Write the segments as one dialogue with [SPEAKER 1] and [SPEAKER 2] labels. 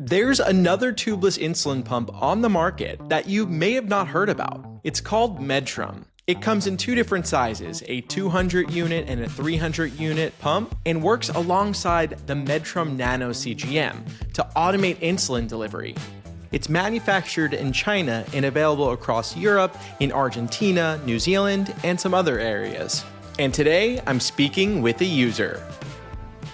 [SPEAKER 1] There's another tubeless insulin pump on the market that you may have not heard about. It's called Medtrum. It comes in two different sizes, a 200 unit and a 300 unit pump, and works alongside the Medtrum Nano CGM to automate insulin delivery. It's manufactured in China and available across Europe, in Argentina, New Zealand, and some other areas. And today, I'm speaking with a user.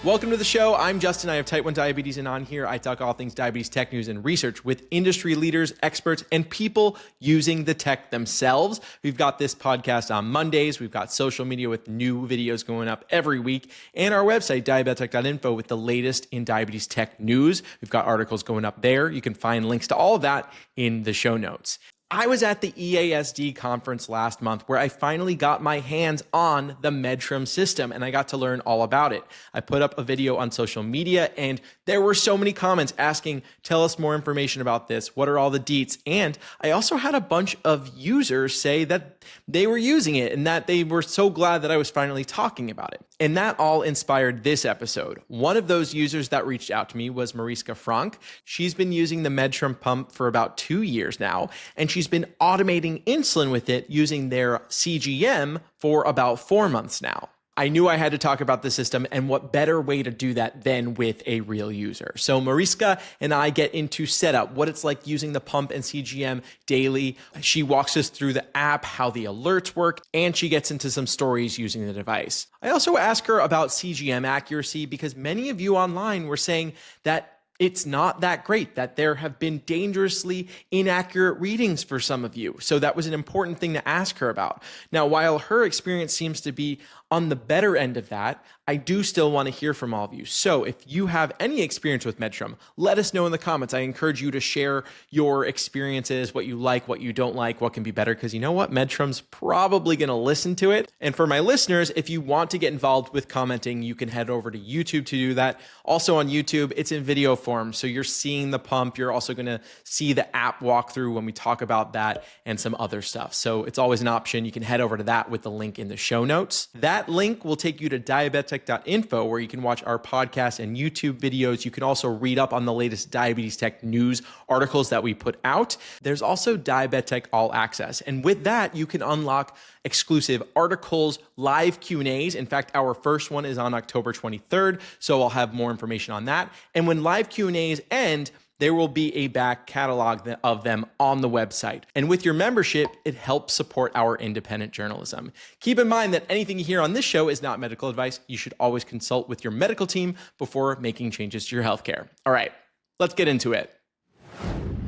[SPEAKER 1] Welcome to the show. I'm Justin. I have type 1 diabetes, and on here I talk all things diabetes tech news and research with industry leaders, experts, and people using the tech themselves. We've got this podcast on Mondays. We've got social media with new videos going up every week, and our website, diabetech.info, with the latest in diabetes tech news. We've got articles going up there. You can find links to all of that in the show notes. I was at the EASD conference last month where I finally got my hands on the Medtrum system and I got to learn all about it. I put up a video on social media and there were so many comments asking, tell us more information about this. What are all the deets? And I also had a bunch of users say that they were using it and that they were so glad that I was finally talking about it. And that all inspired this episode. One of those users that reached out to me was Mariska Francke. She's been using the Medtrum pump for about 2 years now, and she's been automating insulin with it using their CGM for about 4 months now. I knew I had to talk about the system, and what better way to do that than with a real user. So Mariska and I get into setup, what it's like using the pump and CGM daily. She walks us through the app, how the alerts work, and she gets into some stories using the device. I also ask her about CGM accuracy because many of you online were saying that it's not that great, that there have been dangerously inaccurate readings for some of you. So that was an important thing to ask her about. Now, while her experience seems to be on the better end of that, I do still want to hear from all of you. So if you have any experience with Medtrum, let us know in the comments. I encourage you to share your experiences, what you like, what you don't like, what can be better, because you know what? Medtrum's probably going to listen to it. And for my listeners, if you want to get involved with commenting, you can head over to YouTube to do that. Also on YouTube, it's in video form. So you're seeing the pump. You're also going to see the app walkthrough when we talk about that and some other stuff. So it's always an option. You can head over to that with the link in the show notes. That link will take you to diabetech.info, where you can watch our podcast and YouTube videos. You can also read up on the latest diabetes tech news articles that we put out. There's also Diabetech All Access. And with that, you can unlock exclusive articles, live Q&As. In fact, our first one is on October 23rd, so I'll have more information on that. And when live Q&As end, there will be a back catalog of them on the website. And with your membership, it helps support our independent journalism. Keep in mind that anything you hear on this show is not medical advice. You should always consult with your medical team before making changes to your healthcare. All right, let's get into it.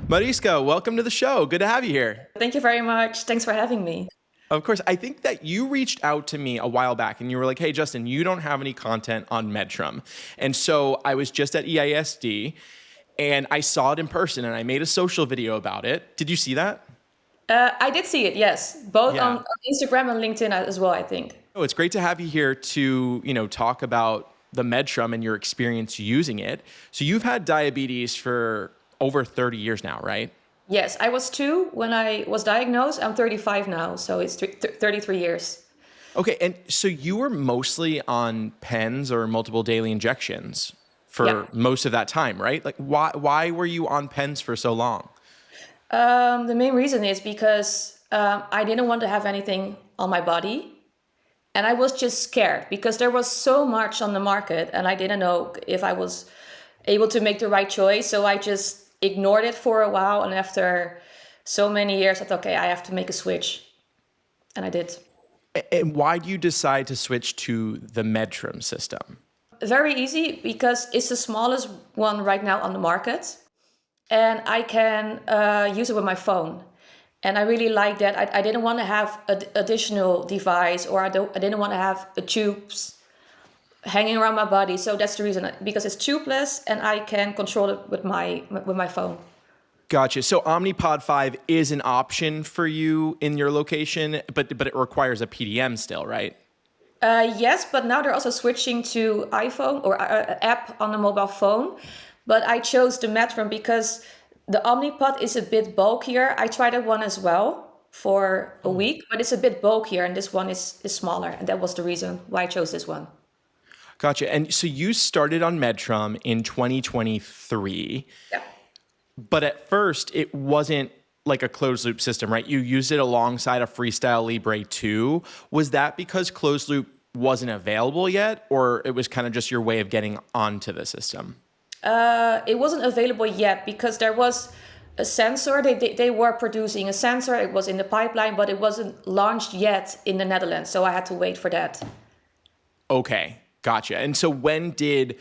[SPEAKER 1] Mariska, welcome to the show. Good to have you here.
[SPEAKER 2] Thank you very much. Thanks for having me.
[SPEAKER 1] Of course, I think that you reached out to me a while back and you were like, hey, Justin, you don't have any content on Medtrum. And so I was just at EASD and I saw it in person and I made a social video about it. Did you see that?
[SPEAKER 2] I did see it, yes. Both on Instagram and LinkedIn as well, I think.
[SPEAKER 1] Oh, it's great to have you here to, talk about the Medtrum and your experience using it. So you've had diabetes for over 30 years now, right?
[SPEAKER 2] Yes, I was 2 when I was diagnosed. I'm 35 now, so it's 33 years.
[SPEAKER 1] Okay, and so you were mostly on pens or multiple daily injections for most of that time, right? Like, why were you on pens for so long?
[SPEAKER 2] The main reason is because I didn't want to have anything on my body. And I was just scared because there was so much on the market and I didn't know if I was able to make the right choice. So I just ignored it for a while. And after so many years, I thought, okay, I have to make a switch. And I did.
[SPEAKER 1] And why do you decide to switch to the Medtrum system?
[SPEAKER 2] Very easy, because it's the smallest one right now on the market. And I can use it with my phone. And I really like that. I didn't want to have an additional device, or I didn't want to have tubes hanging around my body. So that's the reason, because it's tubeless and I can control it with my phone.
[SPEAKER 1] Gotcha. So Omnipod 5 is an option for you in your location, but it requires a PDM still, right?
[SPEAKER 2] Yes, but now they're also switching to iPhone or app on the mobile phone. But I chose the Medtrum because the Omnipod is a bit bulkier. I tried that one as well for a week, but it's a bit bulkier, and this one is smaller. And that was the reason why I chose this one.
[SPEAKER 1] Gotcha. And so you started on Medtrum in 2023,
[SPEAKER 2] Yeah.
[SPEAKER 1] but at first it wasn't like a closed loop system, right? You used it alongside a Freestyle Libre 2. Was that because closed loop wasn't available yet, or it was kind of just your way of getting onto the system?
[SPEAKER 2] It wasn't available yet because there was a sensor. They were producing a sensor. It was in the pipeline, but it wasn't launched yet in the Netherlands. So I had to wait for that.
[SPEAKER 1] Okay, gotcha. And so when did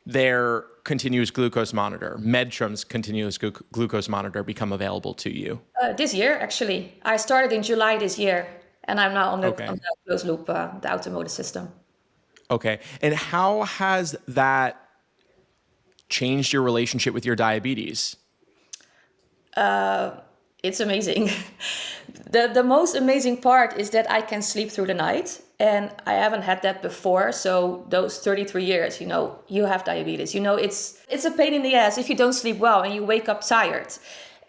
[SPEAKER 1] their continuous glucose monitor, Medtrum's continuous glucose monitor, become available to you?
[SPEAKER 2] This year, actually. I started in July this year, and I'm now on the,
[SPEAKER 1] Okay.
[SPEAKER 2] on the closed loop, the automotive system.
[SPEAKER 1] Okay. And how has that changed your relationship with your diabetes?
[SPEAKER 2] It's amazing. The most amazing part is that I can sleep through the night, and I haven't had that before. So those 33 years, you have diabetes. It's a pain in the ass if you don't sleep well and you wake up tired.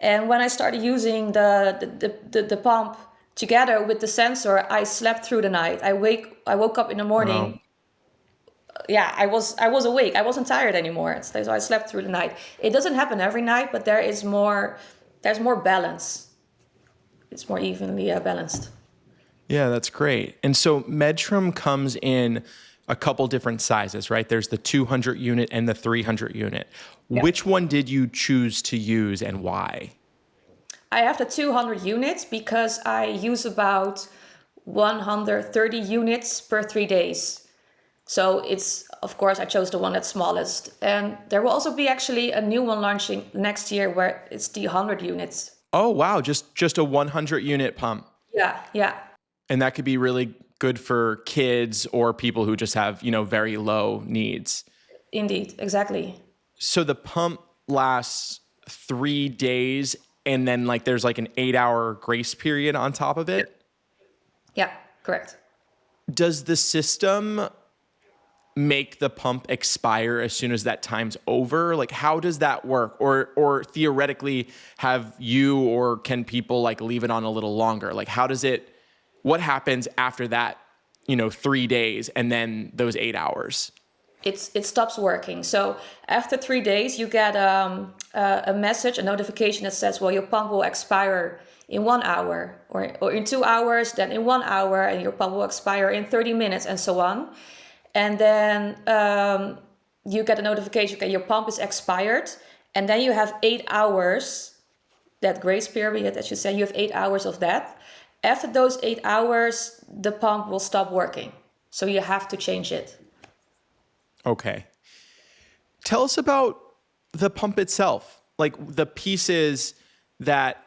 [SPEAKER 2] And when I started using the pump together with the sensor, I slept through the night. I woke up in the morning.
[SPEAKER 1] Wow.
[SPEAKER 2] Yeah, I was awake. I wasn't tired anymore. So I slept through the night. It doesn't happen every night, but there's more balance. It's more evenly balanced.
[SPEAKER 1] Yeah, that's great. And so Medtrum comes in a couple different sizes, right? There's the 200 unit and the 300 unit.
[SPEAKER 2] Yeah.
[SPEAKER 1] Which one did you choose to use and why?
[SPEAKER 2] I have the 200 units because I use about 130 units per 3 days. So of course, I chose the one that's smallest. And there will also be actually a new one launching next year where it's the 100 units.
[SPEAKER 1] Oh, wow. Just a 100 unit pump.
[SPEAKER 2] Yeah.
[SPEAKER 1] And that could be really good for kids or people who just have, very low needs.
[SPEAKER 2] Indeed, exactly.
[SPEAKER 1] So the pump lasts 3 days and then there's an 8-hour grace period on top of it.
[SPEAKER 2] Yeah, correct.
[SPEAKER 1] Does the system make the pump expire as soon as that time's over? How does that work? Or theoretically, have you or can people leave it on a little longer? What happens after that, 3 days and then those 8 hours?
[SPEAKER 2] It stops working. So after 3 days, you get a message, a notification that says, well, your pump will expire in 1 hour or in 2 hours, then in 1 hour, and your pump will expire in 30 minutes and so on. And then you get a notification, okay, your pump is expired. And then you have 8 hours, that grace period, as you said, you have 8 hours of that. After those 8 hours, the pump will stop working. So you have to change it.
[SPEAKER 1] Okay. Tell us about the pump itself, the pieces that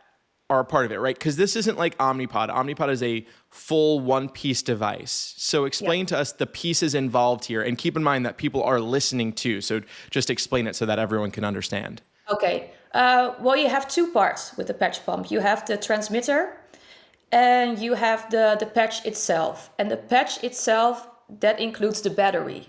[SPEAKER 1] are a part of it, right? Because this isn't like Omnipod. Omnipod is a full one-piece device. So explain to us the pieces involved here, and keep in mind that people are listening too. So just explain it so that everyone can understand.
[SPEAKER 2] Okay. Well, you have two parts with the patch pump. You have the transmitter and you have the patch itself. And the patch itself, that includes the battery.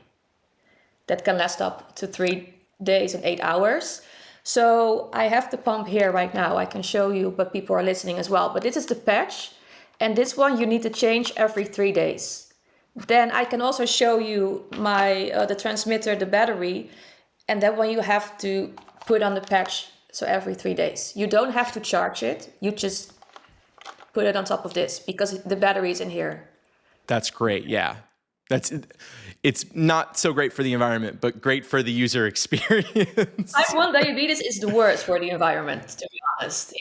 [SPEAKER 2] That can last up to 3 days and 8 hours. So I have the pump here right now. I can show you, but people are listening as well. But this is the patch. And this one you need to change every 3 days. Then I can also show you the transmitter, the battery. And that one you have to put on the patch. So every 3 days. You don't have to charge it. You just put it on top of this because the battery is in here.
[SPEAKER 1] That's great. Yeah. It's not so great for the environment, but great for the user experience.
[SPEAKER 2] Type 1 diabetes is the worst for the environment, to be honest.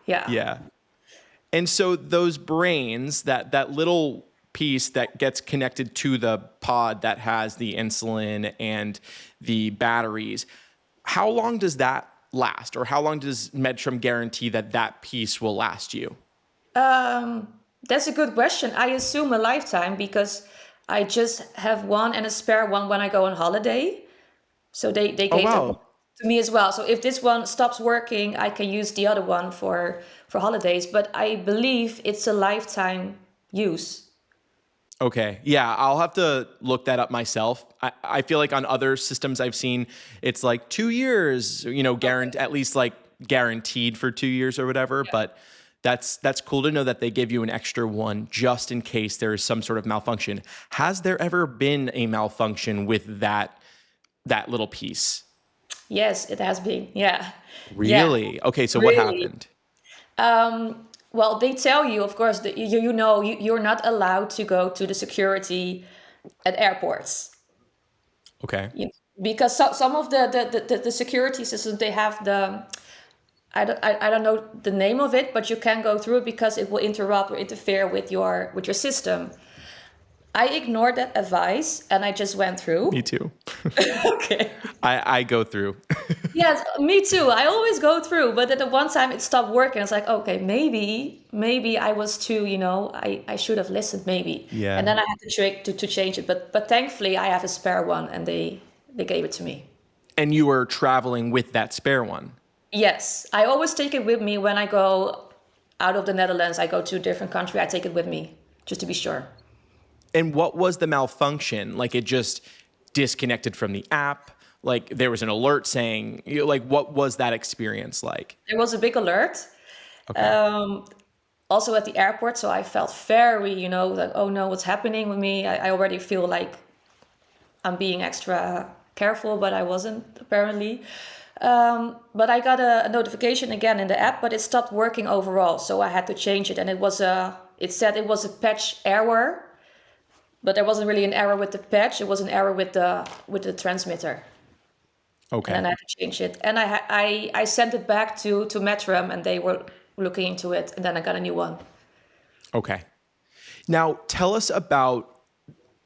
[SPEAKER 2] Yeah.
[SPEAKER 1] Yeah. And so those brains, that little piece that gets connected to the pod that has the insulin and the batteries, how long does that last? Or how long does Medtrum guarantee that piece will last you?
[SPEAKER 2] That's a good question. I assume a lifetime because I just have one and a spare one when I go on holiday. So they gave them to me as well. So if this one stops working, I can use the other one for holidays. But I believe it's a lifetime use.
[SPEAKER 1] Okay. Yeah, I'll have to look that up myself. I feel like on other systems I've seen, it's 2 years, at least guaranteed for 2 years or whatever. Yeah. But That's cool to know that they give you an extra one just in case there is some sort of malfunction. Has there ever been a malfunction with that little piece?
[SPEAKER 2] Yes, it has been. Yeah. Yeah,
[SPEAKER 1] Really? Okay, so what
[SPEAKER 2] really.
[SPEAKER 1] happened?
[SPEAKER 2] Well, they tell you, of course, that you're not allowed to go to the security at airports.
[SPEAKER 1] Okay.
[SPEAKER 2] You, because some of the security systems, they have the, I don't know the name of it, but you can go through it because it will interrupt or interfere with your system. I ignored that advice and I just went through.
[SPEAKER 1] Me too.
[SPEAKER 2] Okay.
[SPEAKER 1] I go through.
[SPEAKER 2] Yes, me too. I always go through, but at the one time it stopped working. It's like, okay, maybe I was too, I should have listened maybe.
[SPEAKER 1] Yeah.
[SPEAKER 2] And then I had to change it. But thankfully I have a spare one and they gave it to me.
[SPEAKER 1] And you were traveling with that spare one.
[SPEAKER 2] Yes, I always take it with me when I go out of the Netherlands. I go to a different country. I take it with me just to be sure.
[SPEAKER 1] And what was the malfunction? Like it just disconnected from the app? Like there was an alert saying, like what was that experience like?
[SPEAKER 2] There was a big alert.
[SPEAKER 1] Okay.
[SPEAKER 2] Also at the airport, so I felt very, like, oh no, what's happening with me? I already feel like I'm being extra careful, but I wasn't apparently. But I got a notification again in the app, but it stopped working overall, so I had to change it, and it said it was a patch error, but there wasn't really an error with the patch. It was an error with the transmitter.
[SPEAKER 1] Okay.
[SPEAKER 2] And then I had to change it, and I sent it back to Medtrum, and they were looking into it, and then I got a new one.
[SPEAKER 1] Okay. Now tell us about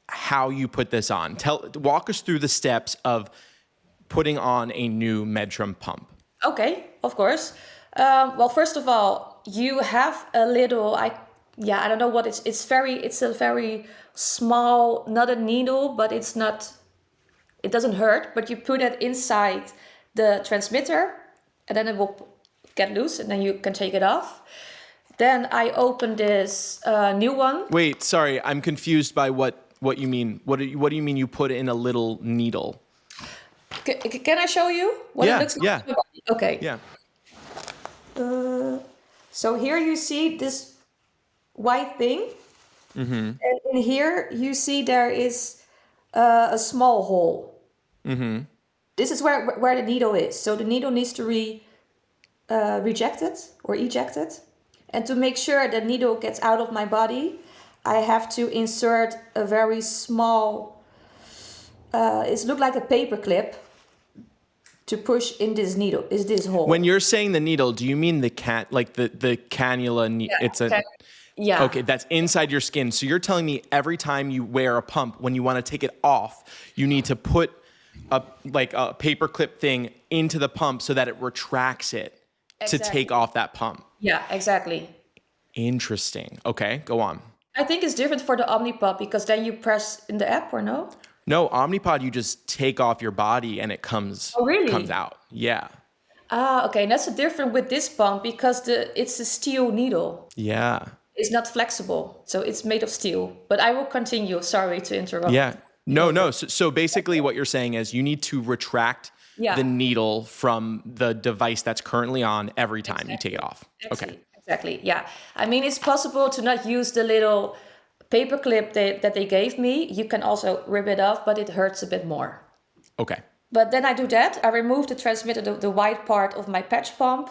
[SPEAKER 1] how you put this on. Walk us through the steps of putting on a new Medtrum pump.
[SPEAKER 2] Okay, of course. Well, first of all, you have a little, I don't know what it's a very small, not a needle, but it doesn't hurt, but you put it inside the transmitter and then it will get loose and then you can take it off. Then I open this new one.
[SPEAKER 1] Wait, sorry, I'm confused by what you mean. What do you mean you put in a little needle?
[SPEAKER 2] Can I show you what it looks like?
[SPEAKER 1] Yeah.
[SPEAKER 2] Okay.
[SPEAKER 1] Yeah.
[SPEAKER 2] So here you see this white thing. Mm-hmm. And in here you see there is a small hole. Mm-hmm. This is where the needle is. So the needle needs to reject it or eject it. And to make sure the needle gets out of my body, I have to insert a very small, it looks like a paper clip to push in this needle, is this hole.
[SPEAKER 1] When you're saying the needle, do you mean the cannula?
[SPEAKER 2] Yeah, yeah.
[SPEAKER 1] Okay, that's inside your skin. So you're telling me every time you wear a pump, when you want to take it off, you need to put a paper clip thing into the pump so that it retracts it to take off that pump.
[SPEAKER 2] Yeah, exactly.
[SPEAKER 1] Interesting. Okay, go on.
[SPEAKER 2] I think it's different for the Omnipod because then you press in the app or no?
[SPEAKER 1] No, Omnipod, you just take off your body and it comes out. Yeah.
[SPEAKER 2] Okay. And that's different with this pump because it's a steel needle.
[SPEAKER 1] Yeah.
[SPEAKER 2] It's not flexible, so it's made of steel. But I will continue. Sorry to interrupt.
[SPEAKER 1] Yeah. No. So basically what you're saying is you need to retract the needle from the device that's currently on every time you take it off. Okay.
[SPEAKER 2] Exactly. Yeah. I mean, it's possible to not use the little paper clip that they gave me. You can also rip it off, but it hurts a bit more.
[SPEAKER 1] Okay.
[SPEAKER 2] But then I do that. I remove the transmitter, the white part of my patch pump.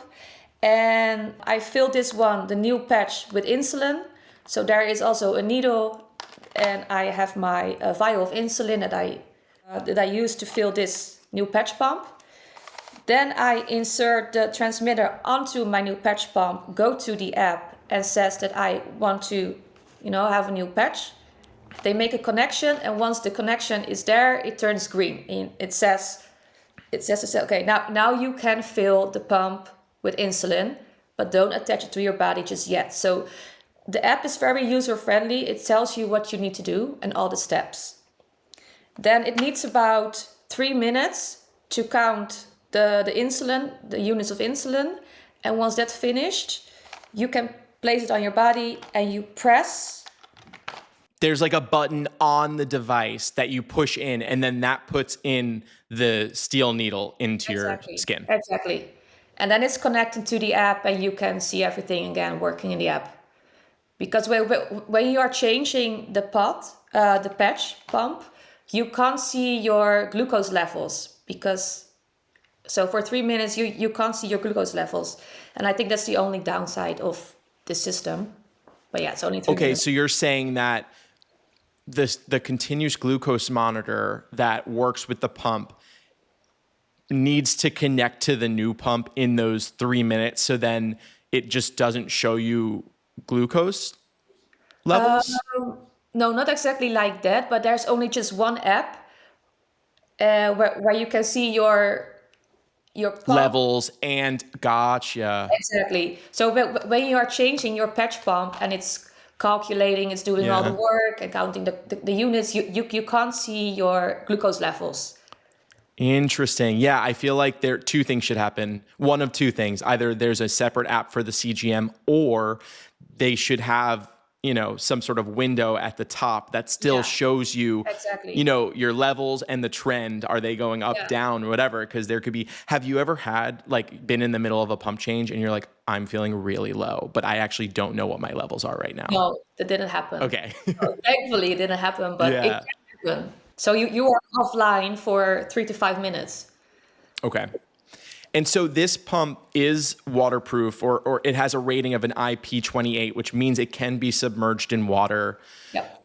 [SPEAKER 2] And I fill this one, the new patch, with insulin. So there is also a needle. And I have my vial of insulin that I use to fill this new patch pump. Then I insert the transmitter onto my new patch pump, go to the app and says that I want to, have a new patch. They make a connection, and once the connection is there, it turns green. And it says, okay, now you can fill the pump with insulin, but don't attach it to your body just yet. So the app is very user-friendly. It tells you what you need to do and all the steps. Then it needs about 3 minutes to count the insulin, the units of insulin. And once that's finished, you can place it on your body and you press.
[SPEAKER 1] There's like a button on the device that you push in, and then that puts in the steel needle into your skin.
[SPEAKER 2] Exactly. And then it's connected to the app and you can see everything again working in the app. Because when you are changing the the patch pump, you can't see your glucose levels so for 3 minutes you can't see your glucose levels. And I think that's the only downside of the system. But yeah, it's only 3 minutes.
[SPEAKER 1] So you're saying that the continuous glucose monitor that works with the pump needs to connect to the new pump in those 3 minutes, so then it just doesn't show you glucose levels?
[SPEAKER 2] No, not exactly like that, but there's only just one app where you can see your pump.
[SPEAKER 1] Levels and gotcha.
[SPEAKER 2] Exactly. So when you are changing your patch pump and it's calculating, it's doing all the work and counting the units, you can't see your glucose levels.
[SPEAKER 1] Interesting. Yeah, I feel like two things should happen. One of two things. Either there's a separate app for the CGM, or they should have, some sort of window at the top that still shows you,
[SPEAKER 2] exactly,
[SPEAKER 1] your levels and the trend. Are they going up, down, or whatever? Because there could be, have you ever had, been in the middle of a pump change and you're like, I'm feeling really low, but I actually don't know what my levels are right now?
[SPEAKER 2] No, that didn't happen.
[SPEAKER 1] Okay.
[SPEAKER 2] Thankfully, it didn't happen, but it can happen. So you are offline for 3 to 5 minutes.
[SPEAKER 1] Okay. And so this pump is waterproof, or it has a rating of an IP28, which means it can be submerged in water.
[SPEAKER 2] Yep.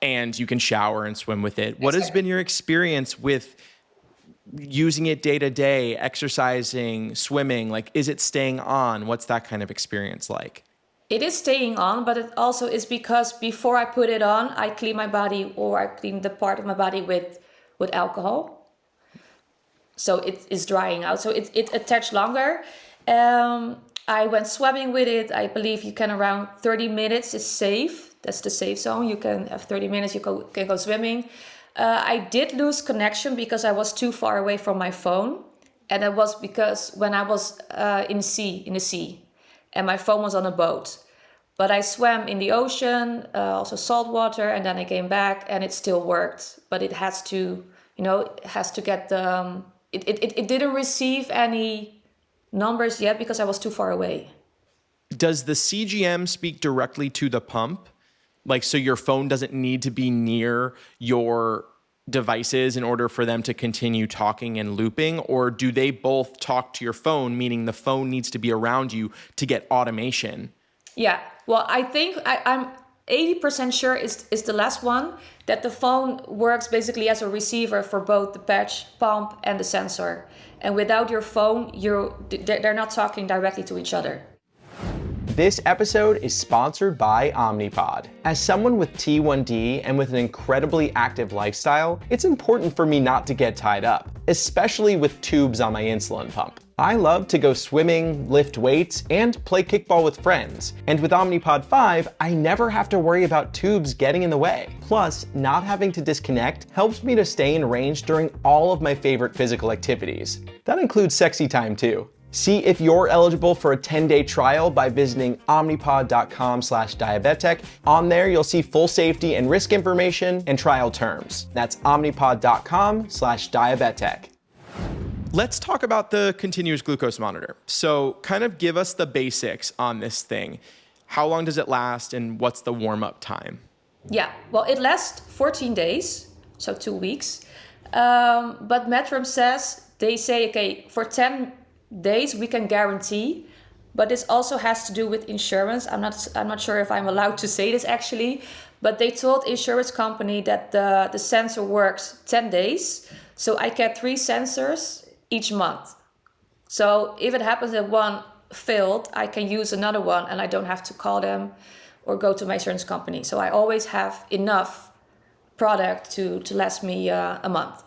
[SPEAKER 1] And you can shower and swim with it. What has been your experience with using it day to day, exercising, swimming? Is it staying on? What's that kind of experience like?
[SPEAKER 2] It is staying on, but it also is because before I put it on, I clean my body, or I clean the part of my body with alcohol. So it is drying out. So it attached longer. I went swimming with it. I believe you can around 30 minutes is safe. That's the safe zone. You can have 30 minutes, you can go swimming. I did lose connection because I was too far away from my phone. And it was because when I was in the sea, and my phone was on a boat. But I swam in the ocean, also salt water, and then I came back and it still worked. But it has to, get the... It didn't receive any numbers yet because I was too far away.
[SPEAKER 1] Does the CGM speak directly to the pump? So your phone doesn't need to be near your devices in order for them to continue talking and looping? Or do they both talk to your phone, meaning the phone needs to be around you to get automation?
[SPEAKER 2] Yeah, well, I think I'm 80% sure is the last one, that the phone works basically as a receiver for both the patch, pump, and the sensor. And without your phone, they're not talking directly to each other.
[SPEAKER 1] This episode is sponsored by Omnipod. As someone with T1D and with an incredibly active lifestyle, it's important for me not to get tied up, especially with tubes on my insulin pump. I love to go swimming, lift weights, and play kickball with friends. And with Omnipod 5, I never have to worry about tubes getting in the way. Plus, not having to disconnect helps me to stay in range during all of my favorite physical activities. That includes sexy time too. See if you're eligible for a 10-day trial by visiting omnipod.com/diabetic. On there, you'll see full safety and risk information and trial terms. That's omnipod.com/diabetic. Let's talk about the continuous glucose monitor. So kind of give us the basics on this thing. How long does it last and what's the warm-up time?
[SPEAKER 2] Yeah, well, it lasts 14 days, so 2 weeks. But Medtrum they say, okay, for 10 days we can guarantee, but this also has to do with insurance. I'm not sure if I'm allowed to say this actually, but they told insurance company that the sensor works 10 days. So I get 3 sensors each month. So if it happens that one failed, I can use another one and I don't have to call them or go to my insurance company. So I always have enough product to last me a month.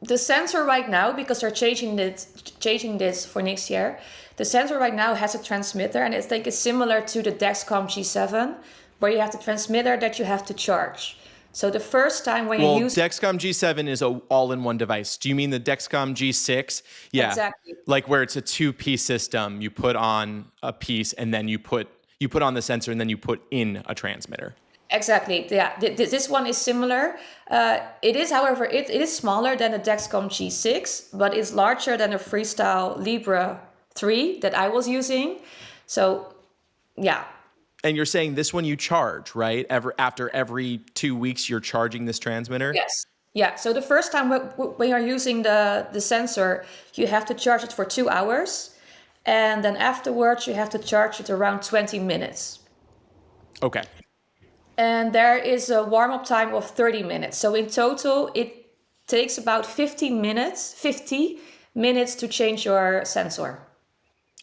[SPEAKER 2] The sensor right now, because they're changing this for next year, the sensor right now has a transmitter, and I think it's similar to the Dexcom G7, where you have the transmitter that you have to charge. So the first time when you use...
[SPEAKER 1] Dexcom G7 is an all-in-one device. Do you mean the Dexcom G6? Yeah.
[SPEAKER 2] Exactly.
[SPEAKER 1] Where it's a 2-piece system. You put on a piece and then you put on the sensor and then you put in a transmitter.
[SPEAKER 2] Exactly. Yeah. This one is similar. It is, however, it is smaller than the Dexcom G6, but it's larger than the Freestyle Libre 3 that I was using. So yeah.
[SPEAKER 1] And you're saying this one you charge, right? After every 2 weeks, you're charging this transmitter?
[SPEAKER 2] Yes. Yeah. So the first time when you're using the sensor, you have to charge it for 2 hours. And then afterwards, you have to charge it around 20 minutes.
[SPEAKER 1] Okay.
[SPEAKER 2] And there is a warm-up time of 30 minutes. So in total, it takes about 50 minutes to change your sensor.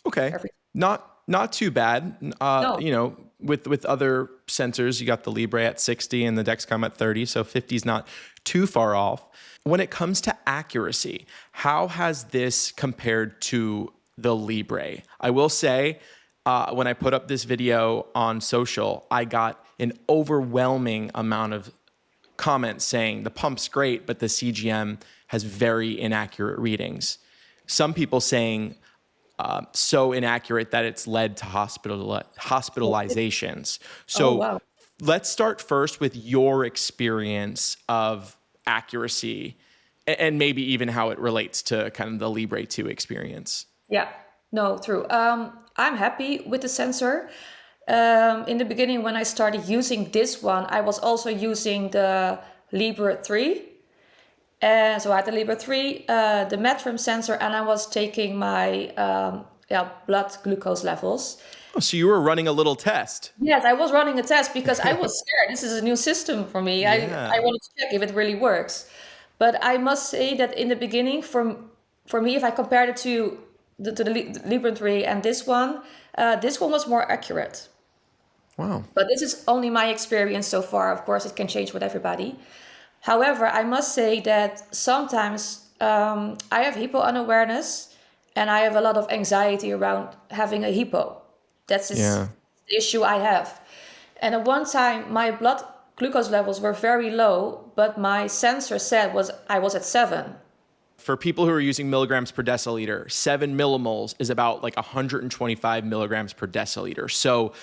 [SPEAKER 1] Okay. Not too bad.
[SPEAKER 2] No.
[SPEAKER 1] You know, with other sensors, you got the Libre at 60 and the Dexcom at 30, so 50 is not too far off. When it comes to accuracy, how has this compared to the Libre? I will say, when I put up this video on social, I got an overwhelming amount of comments saying the pump's great, but the CGM has very inaccurate readings. Some people saying so inaccurate that it's led to hospitalizations. So
[SPEAKER 2] Oh, wow.
[SPEAKER 1] let's start first with your experience of accuracy and maybe even how it relates to kind of the Libre 2 experience.
[SPEAKER 2] Yeah. No, true. I'm happy with the sensor. In the beginning, when I started using this one, I was also using the Libre 3. So I had the Libre 3, the Medtrum sensor, and I was taking my blood glucose levels.
[SPEAKER 1] Oh, so you were running a little test.
[SPEAKER 2] Yes, I was running a test because I was scared. This is a new system for me.
[SPEAKER 1] Yeah.
[SPEAKER 2] I wanted to check if it really works. But I must say that in the beginning, for me, if I compared it to the Libre 3 and this one was more accurate.
[SPEAKER 1] Wow.
[SPEAKER 2] But this is only my experience so far. Of course, it can change with everybody. However, I must say that sometimes I have hypo unawareness and I have a lot of anxiety around having a hypo. That's the issue I have. And at one time, my blood glucose levels were very low, but my sensor said I was at 7.
[SPEAKER 1] For people who are using milligrams per deciliter, 7 millimoles is about like 125 milligrams per deciliter. So,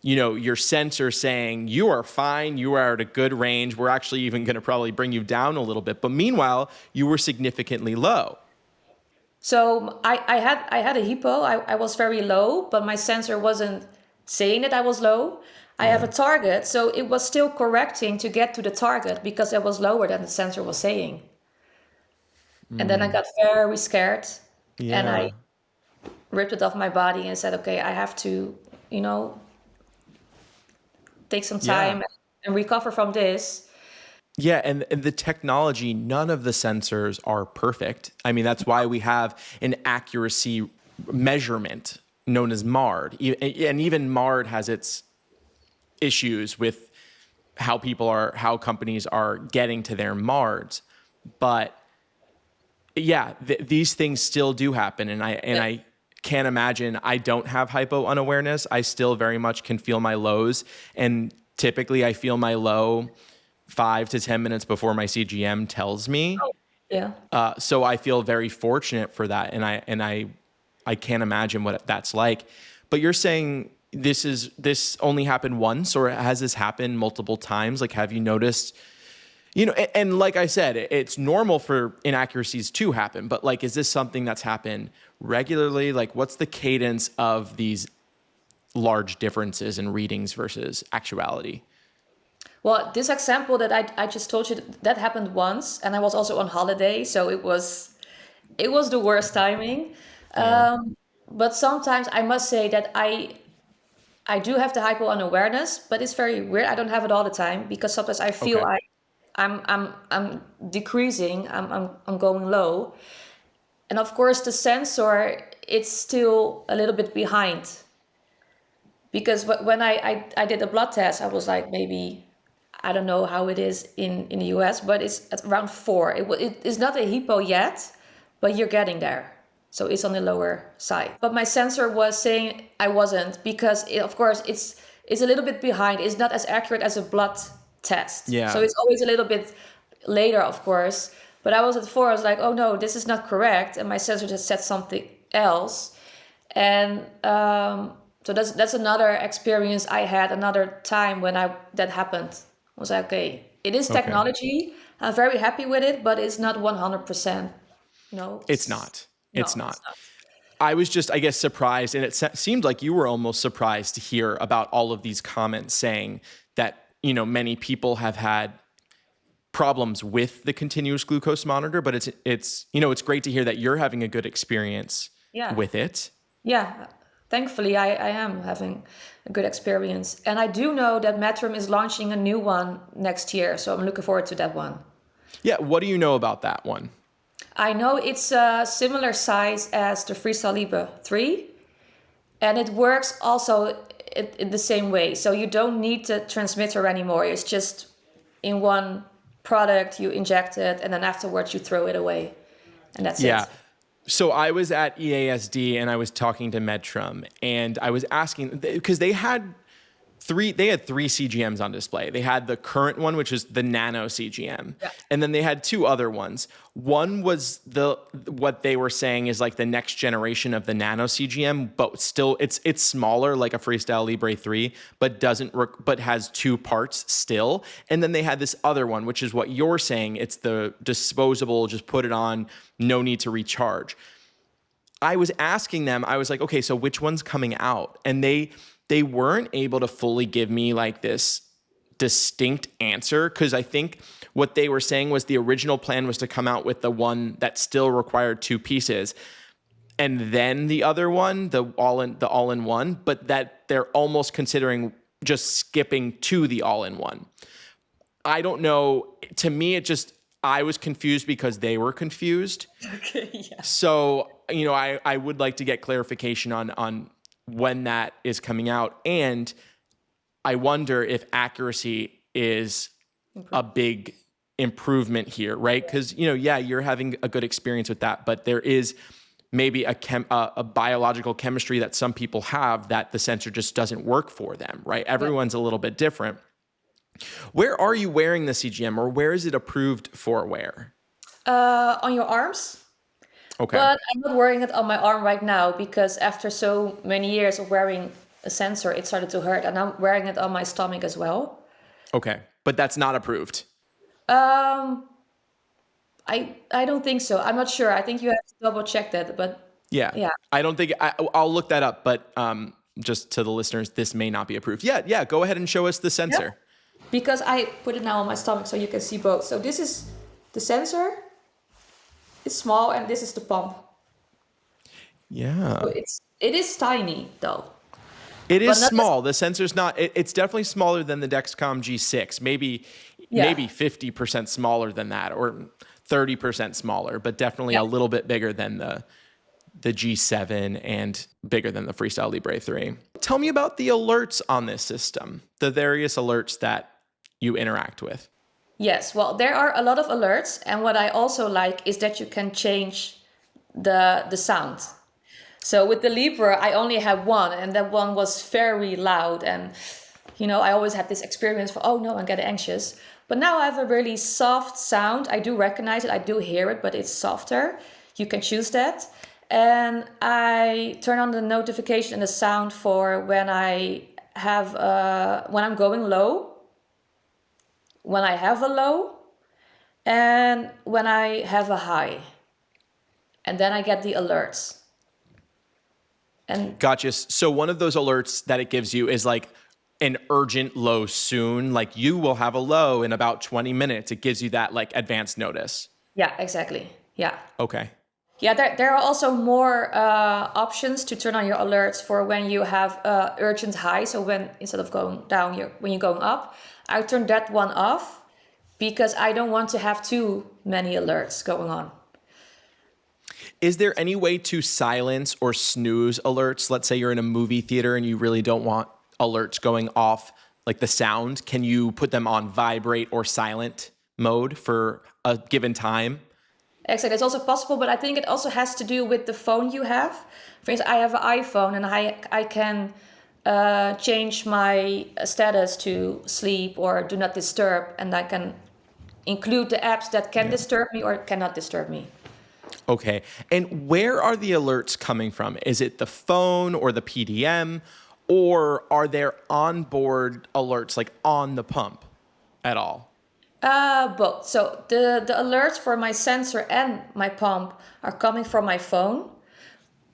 [SPEAKER 1] you know, your sensor saying you are fine, you are at a good range. We're actually even going to probably bring you down a little bit. But meanwhile, you were significantly low.
[SPEAKER 2] So I had a hypo. I was very low, but my sensor wasn't saying that I was low. I have a target, so it was still correcting to get to the target because I was lower than the sensor was saying. And then I got very scared and I ripped it off my body and said, okay, I have to, you know, take some time and recover from this.
[SPEAKER 1] Yeah, and the technology, none of the sensors are perfect. I mean, that's why we have an accuracy measurement known as MARD. And even MARD has its issues with how companies are getting to their MARDs. But yeah, these things still do happen. And I can't imagine, I don't have hypo unawareness. I still very much can feel my lows. And typically I feel my low 5 to 10 minutes before my CGM tells me.
[SPEAKER 2] Oh, yeah.
[SPEAKER 1] So I feel very fortunate for that. And I can't imagine what that's like. But you're saying this only happened once, or has this happened multiple times? Like, have you noticed, you know, and like I said, it's normal for inaccuracies to happen, but like, is this something that's happened regularly? Like, what's the cadence of these large differences in readings versus actuality?
[SPEAKER 2] Well, this example that I just told you, that happened once, and I was also on holiday, so it was the worst timing. But sometimes I must say that I do have the hypo unawareness, but it's very weird. I don't have it all the time because sometimes I feel I'm decreasing, I'm going low, and of course the sensor, it's still a little bit behind because when I did a blood test, I was like, maybe, I don't know how it is in the US, but it's at around 4. It is not a hypo yet, but you're getting there. So it's on the lower side. But my sensor was saying I wasn't because, of course, it's a little bit behind. It's not as accurate as a blood test.
[SPEAKER 1] Yeah.
[SPEAKER 2] So it's always a little bit later, of course. But I was at 4. I was like, oh no, this is not correct. And my sensor just said something else. And so that's another experience I had, another time when that happened. I was like, okay, it is technology. I'm very happy with it, but it's not 100%. No,
[SPEAKER 1] It's not.
[SPEAKER 2] No,
[SPEAKER 1] It's not. I was just, I guess, surprised, and it seemed like you were almost surprised to hear about all of these comments saying that, you know, many people have had problems with the continuous glucose monitor, but it's you know, it's great to hear that you're having a good experience with it.
[SPEAKER 2] Yeah, thankfully I am having a good experience. And I do know that Medtrum is launching a new one next year, so I'm looking forward to that one.
[SPEAKER 1] Yeah, what do you know about that one?
[SPEAKER 2] I know it's a similar size as the Freestyle Libre 3, and it works also in the same way. So you don't need the transmitter anymore. It's just in one product, you inject it, and then afterwards you throw it away. And that's it.
[SPEAKER 1] So I was at EASD and I was talking to Medtrum, and I was asking, because they had three CGMs on display. They had the current one, which is the Nano CGM.
[SPEAKER 2] Yeah.
[SPEAKER 1] And then they had two other ones. One was what they were saying is like the next generation of the Nano CGM, but still it's smaller, like a Freestyle Libre 3, but but has two parts still. And then they had this other one, which is what you're saying. It's the disposable, just put it on, no need to recharge. I was asking them, I was like, okay, so which one's coming out? And they weren't able to fully give me like this distinct answer, because I think what they were saying was the original plan was to come out with the one that still required two pieces, and then the other one, the all-in-one, but that they're almost considering just skipping to the all-in-one. I don't know. To me, I was confused because they were confused.
[SPEAKER 2] Okay, yeah.
[SPEAKER 1] So, you know, I would like to get clarification on when that is coming out. And I wonder if accuracy is a big improvement here, right? Because, you know, yeah, you're having a good experience with that, but there is maybe a biological chemistry that some people have that the sensor just doesn't work for them, right? Everyone's a little bit different. Where are you wearing the CGM, or where is it approved for wear?
[SPEAKER 2] On your arms.
[SPEAKER 1] Okay.
[SPEAKER 2] But I'm not wearing it on my arm right now because after so many years of wearing a sensor, it started to hurt, and I'm wearing it on my stomach as well.
[SPEAKER 1] Okay, but that's not approved.
[SPEAKER 2] I don't think so. I'm not sure. I think you have to double check that, but
[SPEAKER 1] Yeah. I don't think I'll look that up, but just to the listeners, this may not be approved. Yeah. Go ahead and show us the sensor.
[SPEAKER 2] Because I put it now on my stomach so you can see both. So this is the sensor. It's small, and this is the pump.
[SPEAKER 1] Yeah.
[SPEAKER 2] So it is tiny though.
[SPEAKER 1] It is small. The sensor's not. It's definitely smaller than the Dexcom G6. Maybe 50% smaller than that, or 30% smaller, but definitely a little bit bigger than the G7 and bigger than the Freestyle Libre 3. Tell me about the alerts on this system, the various alerts that you interact with.
[SPEAKER 2] Yes, well, there are a lot of alerts, and what I also like is that you can change the sound. So with the Libre, I only had one, and that one was very loud, and you know, I always had this experience for, oh no, I'm getting anxious. But now I have a really soft sound. I do recognize it, I do hear it, but it's softer. You can choose that. And I turn on the notification and the sound for when I have when I'm going low, when I have a low, and when I have a high. And then I get the alerts. And
[SPEAKER 1] gotcha. So one of those alerts that it gives you is like an urgent low soon, like you will have a low in about 20 minutes. It gives you that like advanced notice.
[SPEAKER 2] Yeah, exactly. Yeah.
[SPEAKER 1] Okay.
[SPEAKER 2] Yeah, there are also more options to turn on your alerts for when you have urgent high. So when instead of going down, when you're going up, I turn that one off because I don't want to have too many alerts going on.
[SPEAKER 1] Is there any way to silence or snooze alerts? Let's say you're in a movie theater and you really don't want alerts going off, like the sound. Can you put them on vibrate or silent mode for a given time?
[SPEAKER 2] Exactly, it's also possible, but I think it also has to do with the phone you have. For instance, I have an iPhone, and I can change my status to sleep or do not disturb, and I can include the apps that can disturb me or cannot disturb me.
[SPEAKER 1] Okay, and where are the alerts coming from? Is it the phone or the PDM, or are there onboard alerts like on the pump at all?
[SPEAKER 2] Both. So the alerts for my sensor and my pump are coming from my phone.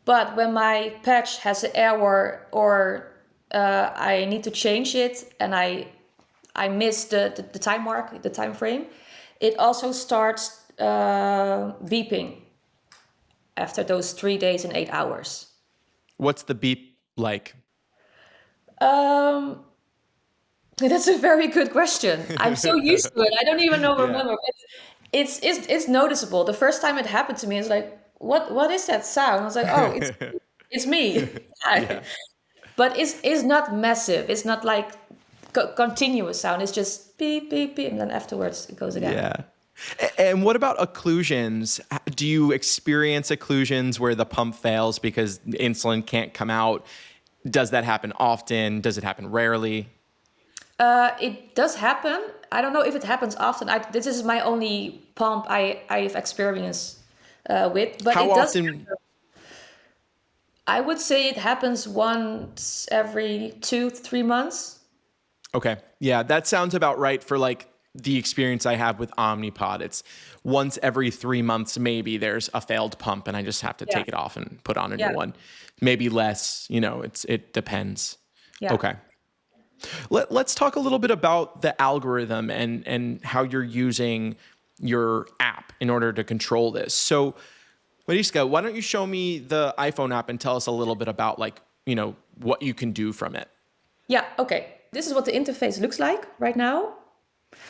[SPEAKER 2] But when my patch has an error or I need to change it and I miss the time mark, the time frame, it also starts beeping after those 3 days and 8 hours.
[SPEAKER 1] What's the beep like?
[SPEAKER 2] Um, that's a very good question. I'm so used to it. I don't even know
[SPEAKER 1] Yeah.
[SPEAKER 2] remember. But it's noticeable. The first time it happened to me, it's like, what is that sound? I was like, oh, it's me.
[SPEAKER 1] Yeah.
[SPEAKER 2] But it's not massive. It's not like continuous sound. It's just beep beep beep, and then afterwards it goes again.
[SPEAKER 1] Yeah. And what about occlusions? Do you experience occlusions where the pump fails because the insulin can't come out? Does that happen often? Does it happen rarely?
[SPEAKER 2] It does happen. I don't know if it happens often. This is my only pump I've experienced with, but
[SPEAKER 1] How
[SPEAKER 2] it does.
[SPEAKER 1] often?
[SPEAKER 2] I would say it happens once every 2 to 3 months.
[SPEAKER 1] Okay. Yeah, that sounds about right for like the experience I have with Omnipod. It's once every 3 months, maybe there's a failed pump and I just have to
[SPEAKER 2] Yeah,
[SPEAKER 1] take it off and put on a
[SPEAKER 2] yeah,
[SPEAKER 1] new one. Maybe less, it depends.
[SPEAKER 2] yeah,
[SPEAKER 1] Okay. Let's talk a little bit about the algorithm and how you're using your app in order to control this. So, Mariska, why don't you show me the iPhone app and tell us a little bit about what you can do from it?
[SPEAKER 2] yeah. Okay. This is what the interface looks like right now.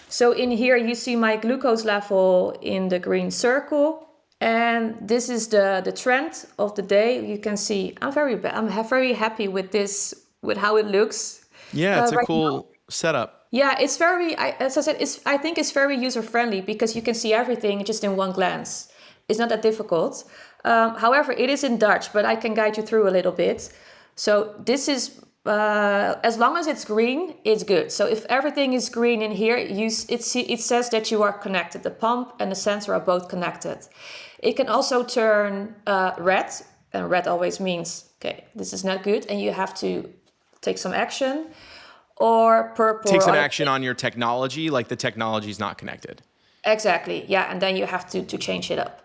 [SPEAKER 2] So in here you see my glucose level in the green circle, and this is the trend of the day. You can see I'm very happy with this, with how it looks
[SPEAKER 1] Yeah, it's a
[SPEAKER 2] right now.
[SPEAKER 1] cool setup.
[SPEAKER 2] Yeah, it's very, as I said, I think it's very user friendly because you can see everything just in one glance. It's not that difficult. However, it is in Dutch, but I can guide you through a little bit. So this is, as long as it's green, it's good. So if everything is green in here, it says that you are connected. The pump and the sensor are both connected. It can also turn red, and red always means, okay, this is not good, and you have to take some action. Or purple.
[SPEAKER 1] Take some action on your technology, like the technology is not connected.
[SPEAKER 2] Exactly, yeah, and then you have to change it up.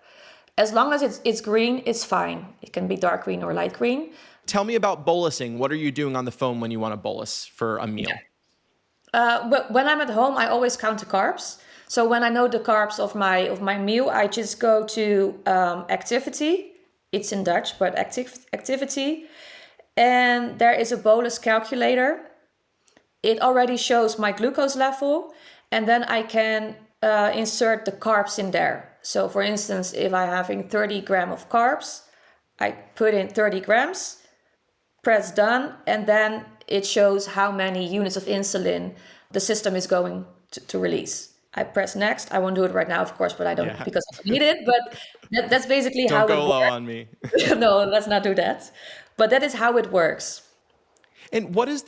[SPEAKER 2] As long as it's green, it's fine. It can be dark green or light green.
[SPEAKER 1] Tell me about bolusing. What are you doing on the phone when you want to bolus for a meal?
[SPEAKER 2] But when I'm at home, I always count the carbs. So when I know the carbs of my meal, I just go to activity. It's in Dutch, but activity. And there is a bolus calculator. It already shows my glucose level, and then I can insert the carbs in there. So for instance, if I'm having 30 grams of carbs, I put in 30 grams, press done, and then it shows how many units of insulin the system is going to release. I press next. I won't do it right now, of course, but I don't because I don't need it. But that's basically
[SPEAKER 1] Don't
[SPEAKER 2] how it
[SPEAKER 1] go low
[SPEAKER 2] works.
[SPEAKER 1] on me.
[SPEAKER 2] No, let's not do that. But that is how it works.
[SPEAKER 1] And what is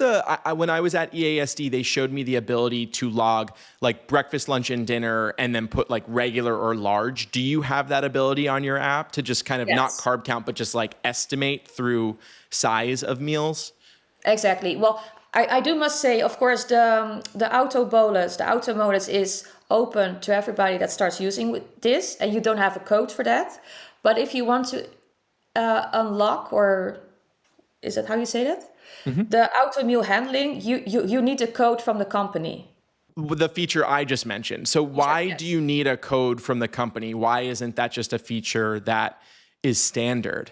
[SPEAKER 1] when I was at EASD, they showed me the ability to log like breakfast, lunch, and dinner, and then put like regular or large. Do you have that ability on your app to just kind of not
[SPEAKER 2] Yes.
[SPEAKER 1] carb count, but just like estimate through size of meals?
[SPEAKER 2] Exactly. Well, I do must say, of course, the auto bolus, the auto modus is open to everybody that starts using this, and you don't have a code for that. But if you want to unlock, or is that how you say that? The auto meal handling, you need a code from the company.
[SPEAKER 1] The feature I just mentioned. So why
[SPEAKER 2] Yes.
[SPEAKER 1] do you need a code from the company? Why isn't that just a feature that is standard?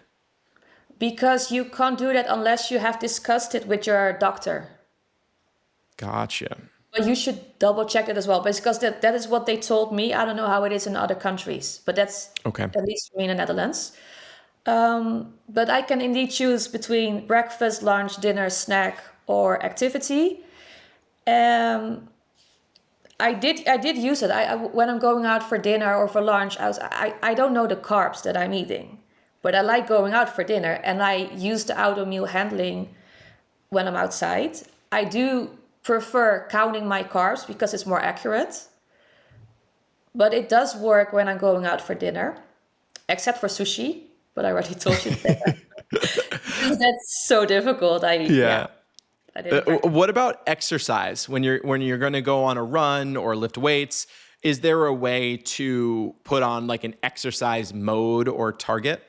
[SPEAKER 2] Because you can't do that unless you have discussed it with your doctor.
[SPEAKER 1] Gotcha.
[SPEAKER 2] But you should double check it as well, because that is what they told me. I don't know how it is in other countries, but that's
[SPEAKER 1] Okay.
[SPEAKER 2] at least for me in the Netherlands. But I can indeed choose between breakfast, lunch, dinner, snack, or activity. I did use it. When I'm going out for dinner or for lunch, I don't know the carbs that I'm eating, but I like going out for dinner, and I use the auto meal handling when I'm outside. I do prefer counting my carbs because it's more accurate, but it does work when I'm going out for dinner, except for sushi. But I already told you that. Because that's so difficult.
[SPEAKER 1] Yeah.
[SPEAKER 2] I didn't practice.
[SPEAKER 1] What about exercise? When you're going to go on a run or lift weights, is there a way to put on like an exercise mode or target?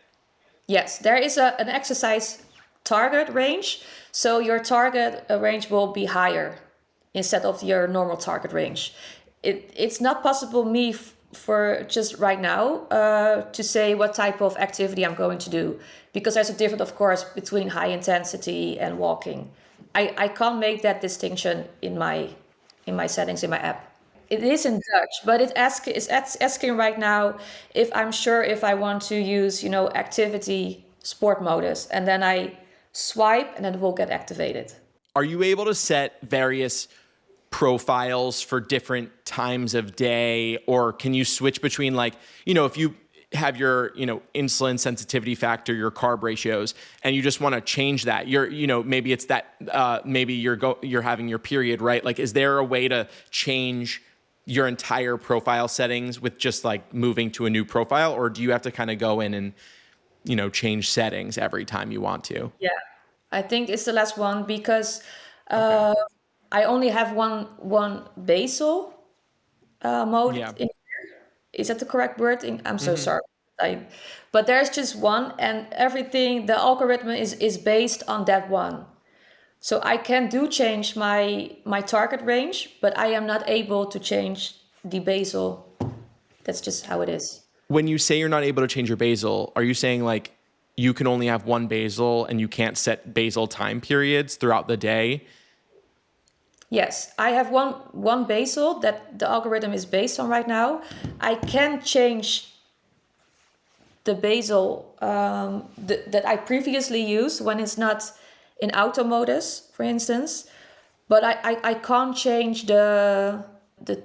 [SPEAKER 2] Yes, there is an exercise target range. So your target range will be higher instead of your normal target range. It's not possible for just right now to say what type of activity I'm going to do, because there's a difference, of course, between high intensity and walking. I can't make that distinction in my settings in my app. It is in Dutch, but it's asking right now if I'm sure if I want to use, activity sport modus, and then I swipe and then it will get activated.
[SPEAKER 1] Are you able to set various profiles for different times of day, or can you switch between, like, if you have your, insulin sensitivity factor, your carb ratios, and you just want to change that, maybe it's that, maybe you're having your period, right? Like, is there a way to change your entire profile settings with just like moving to a new profile, or do you have to kind of go in and, change settings every time you want to?
[SPEAKER 2] Yeah, I think it's the last one because
[SPEAKER 1] Okay.
[SPEAKER 2] I only have one basal mode.
[SPEAKER 1] Yeah.
[SPEAKER 2] Is that the correct word? I'm so sorry. But there's just one, and everything, the algorithm is based on that one. So I can change my target range, but I am not able to change the basal. That's just how it is.
[SPEAKER 1] When you say you're not able to change your basal, are you saying like you can only have one basal and you can't set basal time periods throughout the day?
[SPEAKER 2] Yes, I have one basal that the algorithm is based on right now. I can change the basal that I previously used when it's not in auto modus, for instance, but I can't change the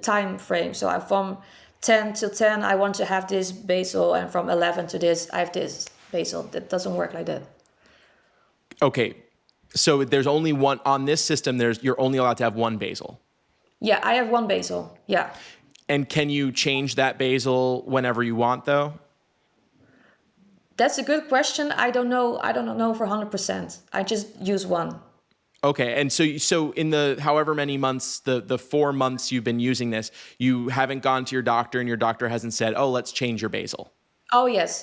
[SPEAKER 2] time frame. So from 10 till 10, I want to have this basal, and from 11 to this, I have this basal. That doesn't work like that.
[SPEAKER 1] Okay. So there's only one on this system. You're only allowed to have one basal.
[SPEAKER 2] Yeah, I have one basal. Yeah.
[SPEAKER 1] And can you change that basal whenever you want, though?
[SPEAKER 2] That's a good question. I don't know. I don't know for 100%. I just use one.
[SPEAKER 1] Okay. And so in the however many months, the 4 months you've been using this, you haven't gone to your doctor and your doctor hasn't said, oh, let's change your basal.
[SPEAKER 2] Oh, yes.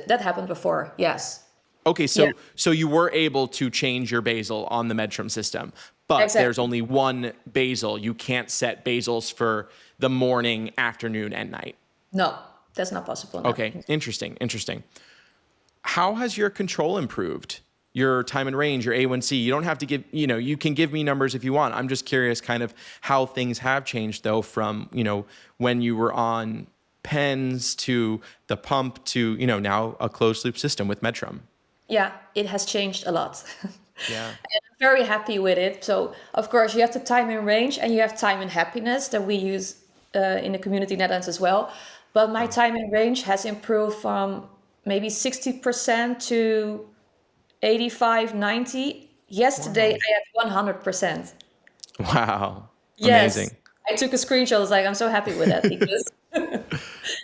[SPEAKER 2] That happened before. Yes.
[SPEAKER 1] Okay. So you were able to change your basal on the Medtrum system, but
[SPEAKER 2] Exactly.
[SPEAKER 1] there's only one basal. You can't set basals for the morning, afternoon, and night.
[SPEAKER 2] No, that's not possible. No.
[SPEAKER 1] Okay. Interesting. How has your control improved? Your time and range, your A1C. You don't have to give, you can give me numbers if you want. I'm just curious kind of how things have changed though from, when you were on pens to the pump to, now a closed loop system with Medtrum.
[SPEAKER 2] Yeah, it has changed a lot.
[SPEAKER 1] Yeah.
[SPEAKER 2] And I'm very happy with it. So, of course, you have the time and range and you have time and happiness that we use in the community Netherlands as well. But my time and range has improved from maybe 60% to 85, 90. Yesterday, I had 100%.
[SPEAKER 1] Wow.
[SPEAKER 2] Yes.
[SPEAKER 1] Amazing.
[SPEAKER 2] I took a screenshot. I was like, I'm so happy with that because I have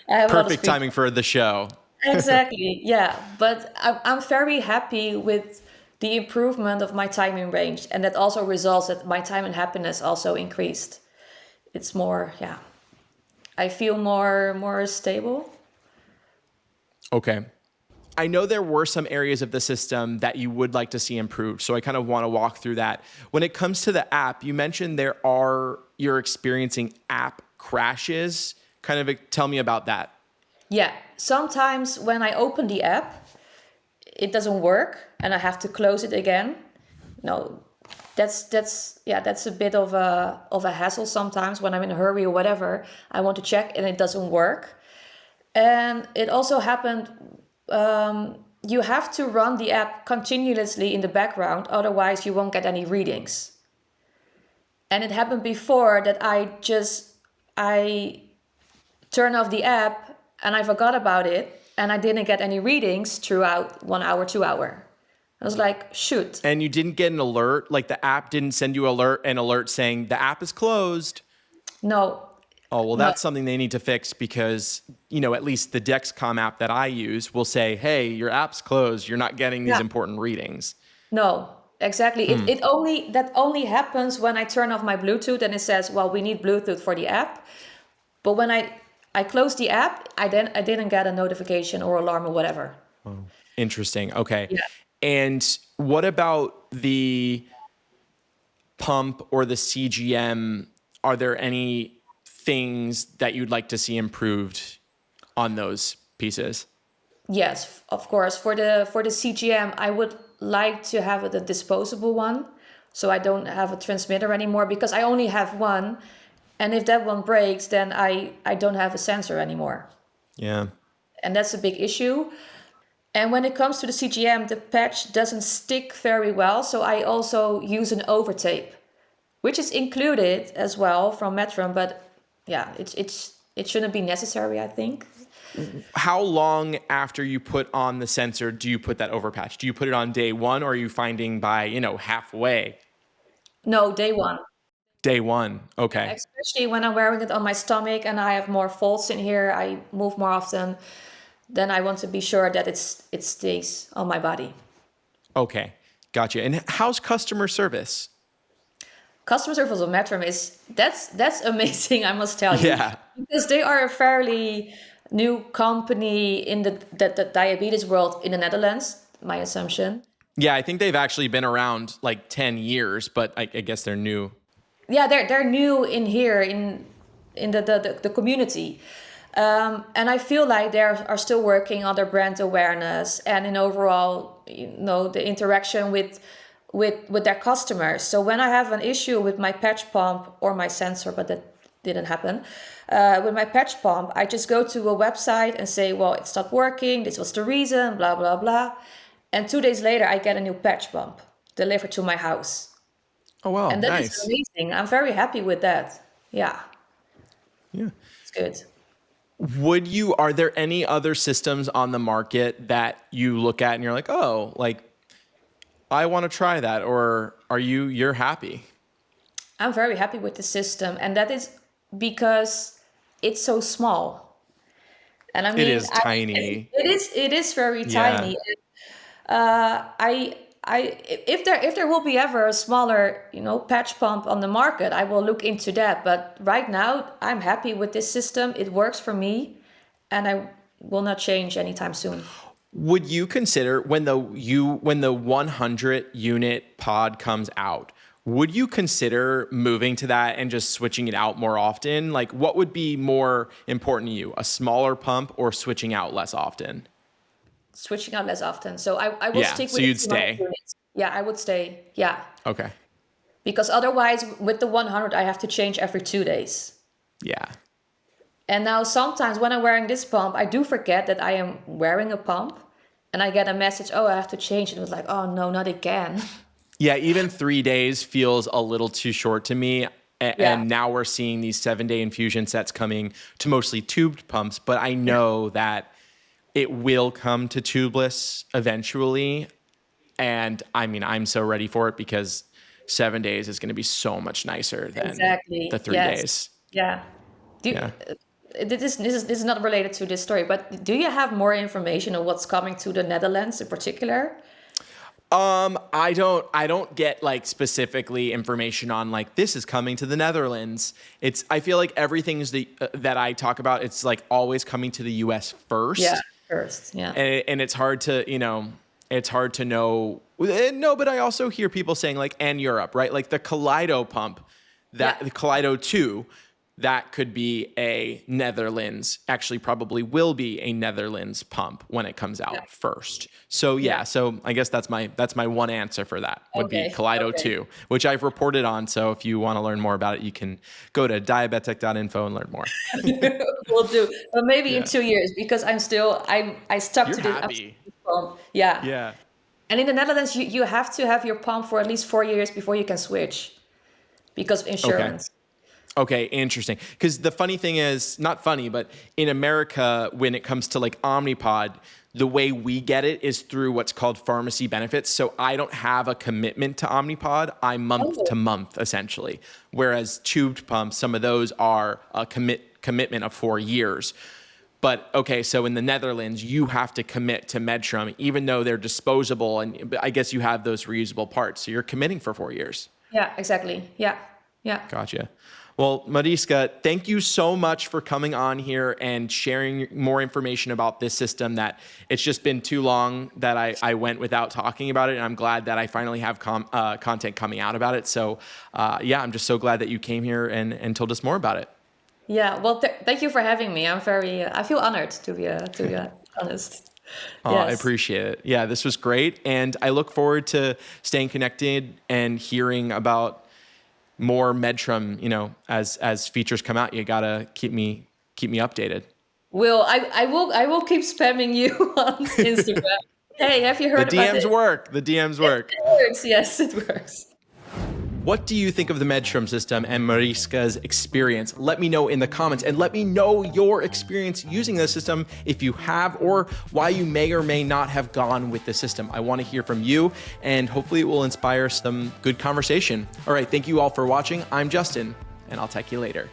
[SPEAKER 2] a lot of
[SPEAKER 1] Perfect timing for the show.
[SPEAKER 2] Exactly. Yeah. But I'm very happy with the improvement of my time in range. And that also results that my time and happiness also increased. It's more, I feel more stable.
[SPEAKER 1] Okay. I know there were some areas of the system that you would like to see improved, so I kind of want to walk through that. When it comes to the app, you mentioned you're experiencing app crashes. Kind of tell me about that.
[SPEAKER 2] Yeah. Sometimes when I open the app, it doesn't work and I have to close it again. No, that's a bit of a hassle sometimes when I'm in a hurry or whatever. I want to check and it doesn't work. And it also happened, you have to run the app continuously in the background, otherwise you won't get any readings. And it happened before that I turned off the app and I forgot about it and I didn't get any readings throughout 1 hour, 2 hours. I was like, shoot.
[SPEAKER 1] And you didn't get an alert? Like the app didn't send you an alert saying the app is closed?
[SPEAKER 2] No.
[SPEAKER 1] Oh, well, that's something they need to fix because, at least the Dexcom app that I use will say, hey, your app's closed. You're not getting these important readings.
[SPEAKER 2] No, exactly. That only happens when I turn off my Bluetooth and it says, well, we need Bluetooth for the app. But when I closed the app, I didn't get a notification or alarm or whatever.
[SPEAKER 1] Oh. Interesting. Okay.
[SPEAKER 2] Yeah.
[SPEAKER 1] And what about the pump or the CGM? Are there any things that you'd like to see improved on those pieces?
[SPEAKER 2] Yes, of course. For the CGM, I would like to have a disposable one, so I don't have a transmitter anymore because I only have one, and if that one breaks, then I don't have a sensor anymore,
[SPEAKER 1] Yeah.
[SPEAKER 2] and that's a big issue. And when it comes to the CGM, the patch doesn't stick very well, so I also use an overtape, which is included as well from Medtrum, but yeah, it shouldn't be necessary, I think.
[SPEAKER 1] How long after you put on the sensor do you put that overpatch? Do you put it on day one, or are you finding by, halfway?
[SPEAKER 2] No, day one.
[SPEAKER 1] Day one.
[SPEAKER 2] Yeah,
[SPEAKER 1] Okay.
[SPEAKER 2] especially when I'm wearing it on my stomach and I have more folds in here, I move more often, then I want to be sure that it stays on my body.
[SPEAKER 1] Okay. Gotcha. And how's customer service?
[SPEAKER 2] Customer service on Medtrum that's amazing, I must tell you,
[SPEAKER 1] Yeah.
[SPEAKER 2] because they are a fairly new company in the diabetes world in the Netherlands, my assumption.
[SPEAKER 1] Yeah, I think they've actually been around like 10 years, but I guess they're new.
[SPEAKER 2] Yeah, they're new in here in the community. And I feel like they are still working on their brand awareness and in overall, the interaction with their customers. So when I have an issue with my patch pump or my sensor, but that didn't happen, with my patch pump, I just go to a website and say, well, it stopped working. This was the reason, blah, blah, blah. And 2 days later, I get a new patch pump delivered to my house.
[SPEAKER 1] Oh, wow.
[SPEAKER 2] And that is
[SPEAKER 1] Nice.
[SPEAKER 2] amazing. I'm very happy with that. Yeah,
[SPEAKER 1] Yeah.
[SPEAKER 2] it's good.
[SPEAKER 1] Are there any other systems on the market that you look at and you're like, oh, like I want to try that? Or you're happy?
[SPEAKER 2] I'm very happy with the system, and that is because it's so small. And I
[SPEAKER 1] It
[SPEAKER 2] mean,
[SPEAKER 1] is tiny.
[SPEAKER 2] it is very
[SPEAKER 1] Yeah.
[SPEAKER 2] tiny. If there will be ever a smaller, patch pump on the market, I will look into that. But right now, I'm happy with this system. It works for me, and I will not change anytime soon.
[SPEAKER 1] Would you consider when the 100 unit pod comes out, would you consider moving to that and just switching it out more often? Like what would be more important to you, a smaller pump or switching out less often?
[SPEAKER 2] Switching out less often. So I will
[SPEAKER 1] Yeah,
[SPEAKER 2] stick
[SPEAKER 1] so
[SPEAKER 2] with
[SPEAKER 1] you'd
[SPEAKER 2] the 200
[SPEAKER 1] stay.
[SPEAKER 2] units. Yeah, I would stay. Yeah.
[SPEAKER 1] Okay.
[SPEAKER 2] Because otherwise, with the 100, I have to change every 2 days.
[SPEAKER 1] Yeah.
[SPEAKER 2] And now sometimes when I'm wearing this pump, I do forget that I am wearing a pump. And I get a message, oh, I have to change it. It was like, oh, no, not again.
[SPEAKER 1] Yeah, even 3 days feels a little too short to me.
[SPEAKER 2] Yeah.
[SPEAKER 1] And now we're seeing these 7-day infusion sets coming to mostly tubed pumps, but I know that it will come to tubeless eventually. And I mean, I'm so ready for it because 7 days is going to be so much nicer than
[SPEAKER 2] Exactly.
[SPEAKER 1] the 3
[SPEAKER 2] Yes.
[SPEAKER 1] days.
[SPEAKER 2] Yeah. Do
[SPEAKER 1] Yeah.
[SPEAKER 2] this is not related to this story, but do you have more information on what's coming to the Netherlands in particular?
[SPEAKER 1] I don't get like specifically information on like this is coming to the Netherlands. I feel like everything is that I talk about, it's like always coming to the US first.
[SPEAKER 2] Yeah, first. Yeah.
[SPEAKER 1] And it's hard to, it's hard to know. No, but I also hear people saying like, and Europe, right? Like the Kaleido pump,
[SPEAKER 2] Yeah.
[SPEAKER 1] the Kaleido 2, that could be a Netherlands, actually probably will be a Netherlands pump when it comes out first. So so I guess that's my one answer for that would be
[SPEAKER 2] Okay.
[SPEAKER 1] Kaleido
[SPEAKER 2] Okay.
[SPEAKER 1] 2, which I've reported on. So if you want to learn more about it, you can go to diabetic.info and learn more.
[SPEAKER 2] Will do. But maybe in
[SPEAKER 1] Yeah.
[SPEAKER 2] 2 years, because I stuck
[SPEAKER 1] You're
[SPEAKER 2] to this
[SPEAKER 1] happy.
[SPEAKER 2] pump. Yeah.
[SPEAKER 1] Yeah.
[SPEAKER 2] And in the Netherlands, you have to have your pump for at least 4 years before you can switch because of insurance.
[SPEAKER 1] Okay, interesting. Because the funny thing is, not funny, but in America, when it comes to like Omnipod, the way we get it is through what's called pharmacy benefits. So I don't have a commitment to Omnipod. I'm month to month, essentially. Whereas tubed pumps, some of those are a commitment of 4 years. But okay, so in the Netherlands, you have to commit to Medtrum, even though they're disposable. And I guess you have those reusable parts. So you're committing for 4 years.
[SPEAKER 2] Yeah, exactly. Yeah. Yeah.
[SPEAKER 1] Gotcha. Well, Mariska, thank you so much for coming on here and sharing more information about this system that it's just been too long that I went without talking about it. And I'm glad that I finally have content coming out about it. So yeah, I'm just so glad that you came here and told us more about it.
[SPEAKER 2] Yeah, well, thank you for having me. I feel honored to be honest.
[SPEAKER 1] Oh,
[SPEAKER 2] Yes.
[SPEAKER 1] I appreciate it. Yeah, this was great. And I look forward to staying connected and hearing about more Medtrum, as features come out. You gotta keep me updated.
[SPEAKER 2] I will keep spamming you on Instagram. Hey, have you heard
[SPEAKER 1] The
[SPEAKER 2] about
[SPEAKER 1] DMs
[SPEAKER 2] it?
[SPEAKER 1] work. The DMs work.
[SPEAKER 2] It works. Yes, it works.
[SPEAKER 1] What do you think of the Medtrum system and Mariska's experience? Let me know in the comments, and let me know your experience using the system if you have, or why you may or may not have gone with the system. I want to hear from you, and hopefully it will inspire some good conversation. All right, thank you all for watching. I'm Justin, and I'll talk to you later.